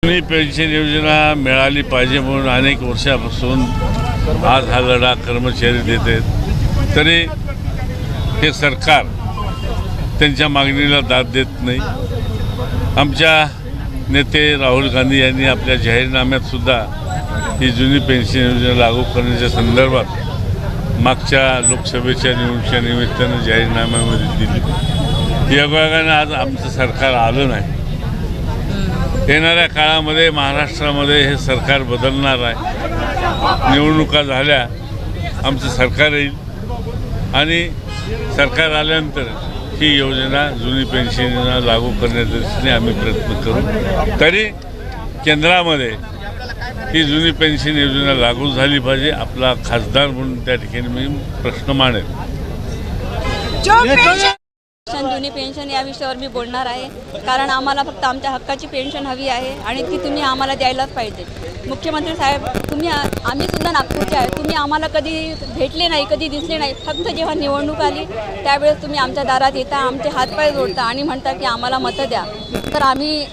जुनी पेन्शन योजना मिळाली पाहिजे म्हणून अनेक वर्षापासून आज हा लढा कर्मचारी देत आहेत, तरी हे सरकार त्यांच्या मागणीला दाद देत नाही। आमच्या नेते राहुल गांधी यांनी आपल्या जाहीरनाम्यात सुद्धा ही जुनी पेन्शन योजना लागू करण्याच्या संदर्भात मागच्या लोकसभेच्या निवडणुकीच्या निमित्तानं जाहीरनाम्यामध्ये दिली। योगायोगानं आज आमचं सरकार आलं नाही। येणाऱ्या काळामध्ये महाराष्ट्रामध्ये हे सरकार बदलणार आहे। निवडणुका झाल्या, आमचं सरकार येईल आणि सरकार आल्यानंतर ही योजना जुनी पेन्शन योजना लागू करण्याच्या दृष्टीने आम्ही प्रयत्न करू। तरी केंद्रामध्ये ही जुनी पेन्शन योजना लागू झाली पाहिजे। आपला खासदार म्हणून त्या ठिकाणी मी प्रश्न मांडेल। जुनी पेन्शन या विषयावर मी बोलणार आहे, कारण आम्हाला फक्त आमच्या हक्काची पेन्शन हवी आहे आणि ती तुम्ही आम्हाला द्यायलाच पाहिजे। मुख्यमंत्री साहेब, आम्ही सुद्धा नागपूरचे आहे, तुम्ही आम्हाला कधी भेटले नाही, कधी दिसले नाही। फक्त जेव्हा निवडणूक आली त्यावेळेस तुम्ही आमच्या दारात येता, आमचे हातपाय जोडता आणि म्हणता की आम्हाला मतं द्या। तर आम्ही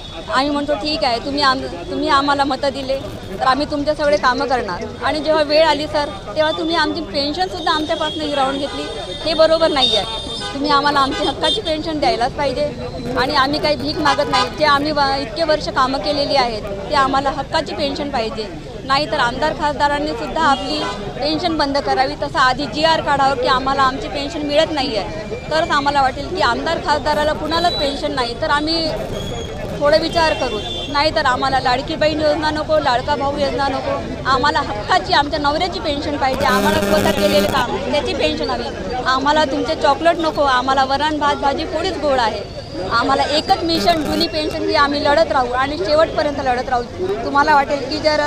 म्हणतो ठीक आहे, तुम्ही आम्हाला मतं दिले तर आम्ही तुमचे सगळे कामं करणार। आणि जेव्हा वेळ आली सर, तेव्हा तुम्ही आमची पेन्शनसुद्धा आमच्यापासून हिरावून घेतली। हे बरोबर नाही आहे। तुम्ही आम्हाला आमची हक्काची पेन्शन द्यायलाच पाहिजे आणि आम्ही काही भीक मागत नाही। जे आम्ही इतके वर्ष कामं केलेली आहेत ते आम्हाला हक्काची पेन्शन पाहिजे। नाही तर आमदार खासदारांनी सुद्धा आपली पेन्शन बंद करावी, तसं आधी GR काढावं की आम्हाला आमची पेन्शन मिळत नाही आहे। तरच आम्हाला वाटेल की आमदार खासदाराला कुणालाच पेन्शन नाही तर आम्ही थोडं विचार करू। नाही तर आम्हाला लाडकी बहीण योजना नको, लाडका भाऊ योजना नको, आम्हाला हक्काची आमच्या नवऱ्याची पेन्शन पाहिजे। आम्हाला स्वतः केलेले काम त्याची पेन्शन हवी। आम्हाला तुमचे चॉकलेट नको, आम्हाला वरण भात भाजी पोळीच गोड आहे। आम्हाला एकच मिशन जुनी पेन्शन ही आम्ही लढत राहू आणि शेवटपर्यंत लढत राहू। तुम्हाला वाटेल की जर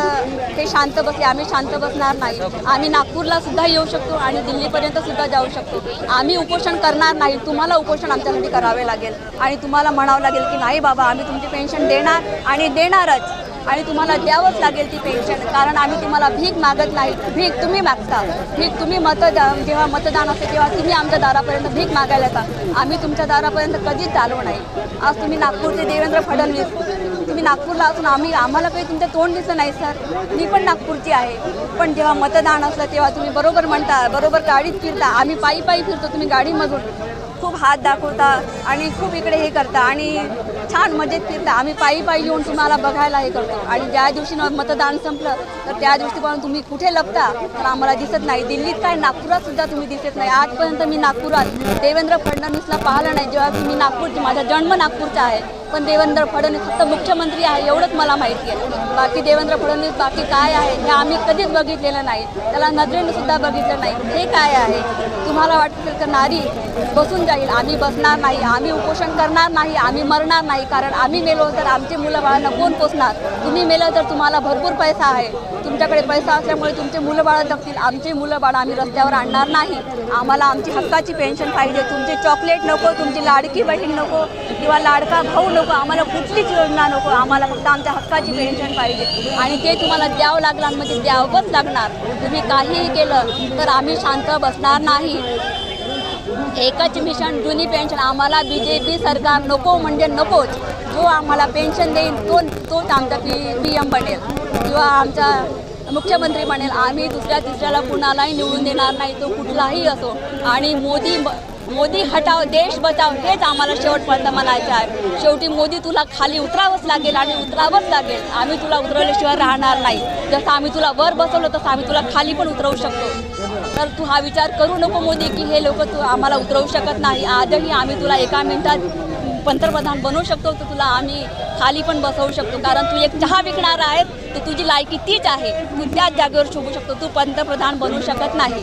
ते शांत बसले, आम्ही शांत बसणार नाही। आम्ही नागपूरला सुद्धा येऊ शकतो आणि दिल्लीपर्यंत सुद्धा जाऊ शकतो। आम्ही उपोषण करणार नाही, तुम्हाला उपोषण आमच्यासाठी करावे लागेल आणि तुम्हाला म्हणावं लागेल की नाही बाबा, आम्ही तुमची पेन्शन देणार आणि देणारच आणि तुम्हाला द्यावंच लागेल ती पेन्शन, कारण आम्ही तुम्हाला भीक मागत नाही। भीक तुम्ही मागता, भीक तुम्ही जेव्हा मतदान असते तेव्हा तुम्ही आमच्या दारापर्यंत भीक मागायला येता। आम्ही तुमच्या दारापर्यंत कधीच आलो नाही। आज तुम्ही नागपूरचे देवेंद्र फडणवीस, तुम्ही नागपूरला असून आम्हाला काही तुमचं तोंड दिसलं नाही सर। मी पण नागपूरची आहे, पण जेव्हा मतदान असलं तेव्हा तुम्ही बरोबर म्हणता, बरोबर गाडीत फिरता, आम्ही पायी पायी फिरतो, तुम्ही गाडीमधून खूप हात दाखवता आणि खूप इकडे हे करता आणि छान मजेत फिरता। आम्ही पायी पायी येऊन तुम्हाला बघायला हे करतो आणि ज्या दिवशी मतदान संपलं तर त्या दिवशीपासून तुम्ही कुठे लपता तर आम्हाला दिसत नाही। दिल्लीत काय, नागपुरात सुद्धा तुम्ही दिसत नाही। आजपर्यंत मी नागपुरात देवेंद्र फडणवीसला पाहिलं नाही, जेव्हा मी नागपूरची, माझा जन्म नागपूरचा आहे, पण देवेंद्र फडणवीस फक्त मुख्यमंत्री आहे एवढंच मला माहिती आहे। बाकी देवेंद्र फडणवीस बाकी काय आहे हे आम्ही कधीच बघितलेलं नाही, त्याला नजरेने सुद्धा बघितलं नाही। हे काय आहे? तुम्हाला वाटतं तर नारी बसून जाईल, आम्ही बसणार नाही, आम्ही उपोषण करणार नाही, आम्ही मरणार नाही, कारण आम्ही मेलो तर आमचे मुलं बाळांना कोण पोसणार? तुम्ही मेलं तर तुम्हाला भरपूर पैसा आहे, तुमच्याकडे पैसा असल्यामुळे तुमचे मुलं बाळं जगतील। आमचे मुलं बाळं आम्ही रस्त्यावर आणणार नाही। आम्हाला आमची हक्काची पेन्शन पाहिजे। तुमचे चॉकलेट नको, तुमची लाडकी बहीण नको किंवा लाडका भाऊ नको, आम्हाला कुठलीच योजना नको। आम्हाला फक्त आमच्या हक्काची पेन्शन पाहिजे आणि ते तुम्हाला द्यावं लागणार म्हणजे द्यावंच लागणार। तुम्ही काहीही केलं तर आम्ही शांत बसणार नाही। एकच मिशन जुनी पेन्शन, आम्हाला BJP सरकार नको म्हणजे नकोच। जो आम्हाला पेन्शन देईल तोच आमचा PM बनेल किंवा आमचा मुख्यमंत्री बनेल। आम्ही दुसऱ्या तिसऱ्याला कुणालाही निवडून देणार नाही, तो कुठलाही असो। आणि मोदी हटाव देश बचाव हेच आम्हाला शेवटपर्यंत म्हणायचं आहे। शेवटी मोदी तुला खाली उतरावंच लागेल आणि उतरावंच लागेल। आम्ही तुला उतरवल्याशिवाय राहणार नाही। जसं आम्ही तुला वर बसवलं तसं आम्ही तुला खाली पण उतरवू शकतो। तर तू हा विचार करू नको मोदी की हे लोक तू आम्हाला उतरवू शकत नाही। आजही आम्ही तुला एका मिनिटात पंतप्रधान बनवू शकतो, तर तुला आम्ही खाली पण बसवू शकतो, कारण तू एक चहा विकणार आहे तर तुझी लायकी तीच आहे, तू त्याच जागेवर शोभू शकतो, तू पंतप्रधान बनवू शकत नाही।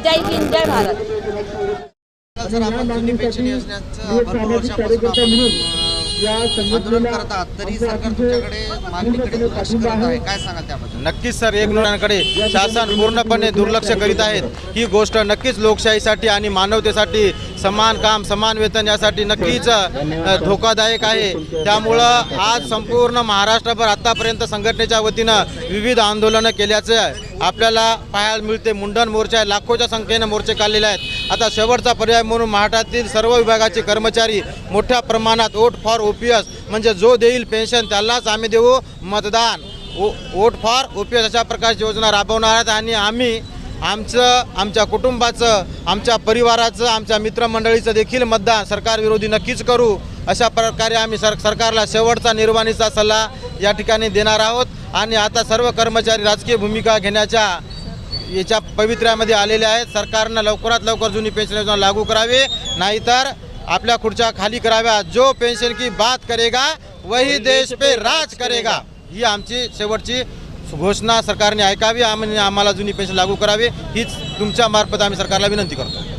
जय हिंद, जय भारत। सर, आपण जुनी पेन्शन योजनेचं भरपूर वर्षापासून आंदोलन करत आहात, तरी सरकार तुमच्याकडे मागणीकडे दुर्लक्ष करत आहे, काय सांगाल त्याबद्दल? नक्कीच सर, एक नोटांकडे शासन पूर्णपणे दुर्लक्ष करीत आहेत। ही गोष्ट नक्कीच लोकशाहीसाठी आणि मानवतेसाठी समान काम समान वेतन यासाठी नक्कीच धोकादायक आहे। त्यामुळं आज संपूर्ण महाराष्ट्रभर आतापर्यंत संघटनेच्या वतीनं विविध आंदोलनं केल्याचं आपल्याला पाहायला मिळते. मुंडन मोर्चा लाखोच्या संख्येने मोर्चे काढलेले आहेत. आता शेवटचा पर्याय म्हणून महाराष्ट्रातील सर्व विभागाचे कर्मचारी मोठ्या प्रमाणात वोट फॉर OPS म्हणजे जो देईल पेन्शन त्यालाच आम्ही देऊ मतदान, वोट फॉर OPS अशा प्रकारची योजना राबवणार आहेत. आणि आम्ही आमच्या कुटुंबाचं, आमच्या परिवाराचं, आमच्या मित्रमंडळीचं देखील मतदान सरकारविरोधी नक्कीच करू. अशा प्रकारे आम्ही सरकारला शेवटचा निर्वाणीचा सल्ला या ठिकाणी देणार आहोत. आणि आता सर्व कर्मचारी राजकीय भूमिका घेण्याच्या याच्या पवित्र्यामध्ये आलेले आहेत. सरकारनं लवकरात लवकर जुनी पेन्शन योजना लागू करावी, नाहीतर आपल्या खुर्च्या खाली कराव्या. जो पेन्शन की बात करेगा वही देश पे राज करेगा, ही आमची शेवटची घोषणा सरकारने ऐकावी आणि आम्हाला जुनी पेन्शन लागू करावी, हीच तुमच्या मार्फत आम्ही सरकारला विनंती करतो.